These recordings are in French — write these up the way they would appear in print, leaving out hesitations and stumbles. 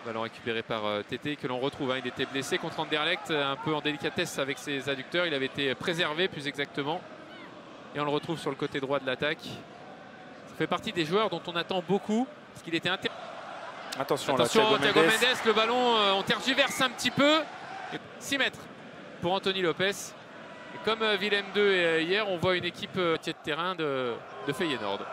Ballon récupéré par Tété que l'on retrouve. Il était blessé contre Anderlecht, un peu en délicatesse avec ses adducteurs. Il avait été préservé plus exactement. Et on le retrouve sur le côté droit de l'attaque. Ça fait partie des joueurs dont on attend beaucoup. Parce qu'il était Attention, Thiago Mendes. Le ballon, on tergiverse un petit peu. 6 mètres pour Anthony Lopez. Et comme Willem II hier, on voit une équipe de terrain de Feyenoord.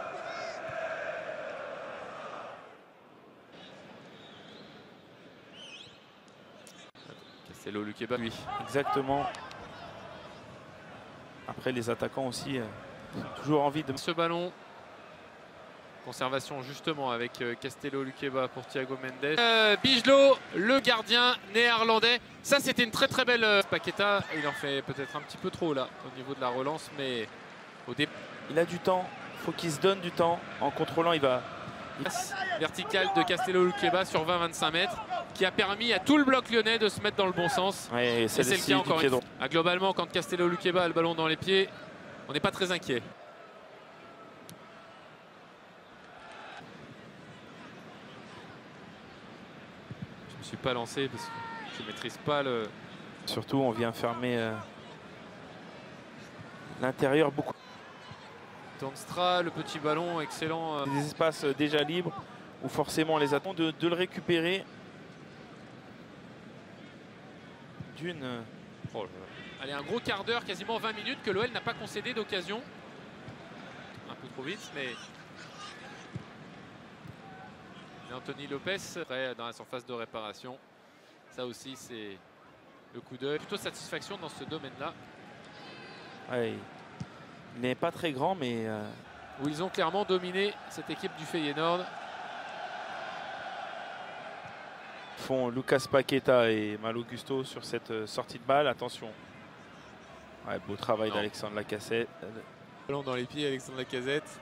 Castello Luqueba, lui. Exactement. Après, les attaquants aussi ont toujours envie de... Ce ballon. Conservation justement avec Castello Luqueba pour Thiago Mendes. Bijlow, le gardien néerlandais. Ça, c'était une très belle Paqueta. Il en fait peut-être un petit peu trop là au niveau de la relance, mais au départ. Il a du temps. Il faut qu'il se donne du temps. En contrôlant, il va... Verticale de Castello Luqueba sur 20-25 mètres qui a permis à tout le bloc lyonnais de se mettre dans le bon sens. Ouais, et c'est le cas encore une fois. Globalement, quand Castello Luqueba a le ballon dans les pieds, on n'est pas très inquiet. Je ne me suis pas lancé parce que je ne maîtrise pas le... Surtout, on vient fermer l'intérieur beaucoup. Toornstra, le petit ballon, excellent. Des espaces déjà libres où forcément les attaquants de le récupérer d'une... Oh là là. Allez, un gros quart d'heure, quasiment 20 minutes que l'OL n'a pas concédé d'occasion. Un peu trop vite, mais... Anthony Lopez, après, dans la surface de réparation. Ça aussi, c'est le coup d'œil. Plutôt satisfaction dans ce domaine-là. Ouais, il n'est pas très grand, mais... Où ils ont clairement dominé cette équipe du Feyenoord. Font Lucas Paqueta et Malo Gusto sur cette sortie de balle. Attention. Ouais, beau travail d'Alexandre Lacazette. Ballon dans les pieds, Alexandre Lacazette.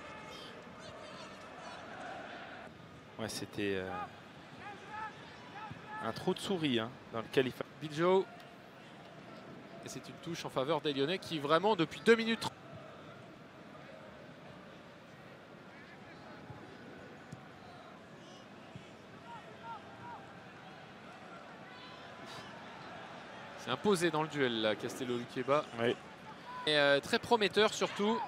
Ouais, c'était un trou de souris dans lequel il fallait. Bijlow. Et c'est une touche en faveur des Lyonnais qui vraiment depuis 2 minutes. C'est imposé dans le duel là, Castello Luqueba. Oui. Et très prometteur surtout.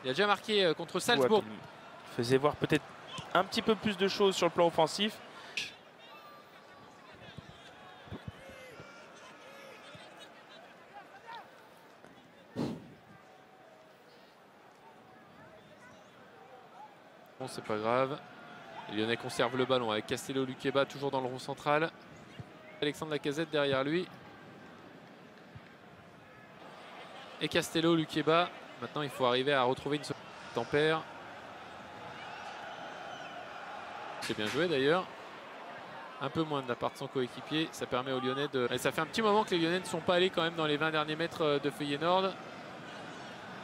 Il a déjà marqué contre Salzbourg. Il faisait voir peut-être un petit peu plus de choses sur le plan offensif. Bon, c'est pas grave. Les Lyonnais conservent le ballon avec Castello Luqueba toujours dans le rond central. Alexandre Lacazette derrière lui. Et Castello Luqueba. Maintenant, il faut arriver à retrouver une tempère. C'est bien joué d'ailleurs. Un peu moins de la part de son coéquipier. Ça permet aux Lyonnais de... Et ça fait un petit moment que les Lyonnais ne sont pas allés quand même dans les 20 derniers mètres de Feyenoord.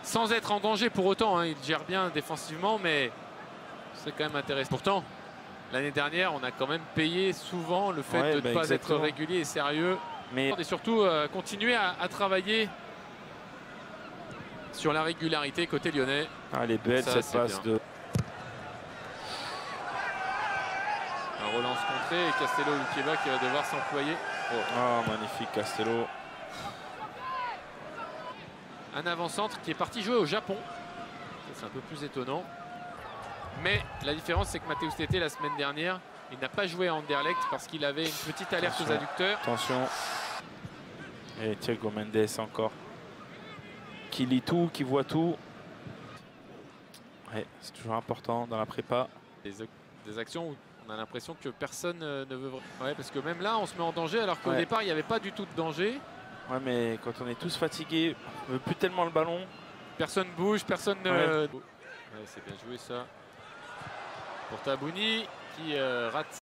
Sans être en danger pour autant. Ils gèrent bien défensivement, mais c'est quand même intéressant. Pourtant, l'année dernière, on a quand même payé souvent le fait de ne pas être régulier et sérieux. Et surtout, continuer à travailler sur la régularité côté lyonnais. Ah, elle est belle cette passe de... Un relance contrée et Castello Luqueba qui va devoir s'employer. Oh, magnifique Castello. Un avant-centre qui est parti jouer au Japon. C'est un peu plus étonnant. Mais la différence, c'est que Matheus Tété, la semaine dernière, il n'a pas joué à Anderlecht parce qu'il avait une petite alerte aux adducteurs. Attention. Et Thiago Mendes encore. Qui lit tout, qui voit tout. Ouais, c'est toujours important dans la prépa. Des actions où on a l'impression que personne ne veut... Ouais, parce que même là, on se met en danger alors qu'au départ, il n'y avait pas du tout de danger. Ouais, mais quand on est tous fatigués, on ne veut plus tellement le ballon. Personne bouge, personne ne... Ouais, c'est bien joué ça. Pour Tabouni qui rate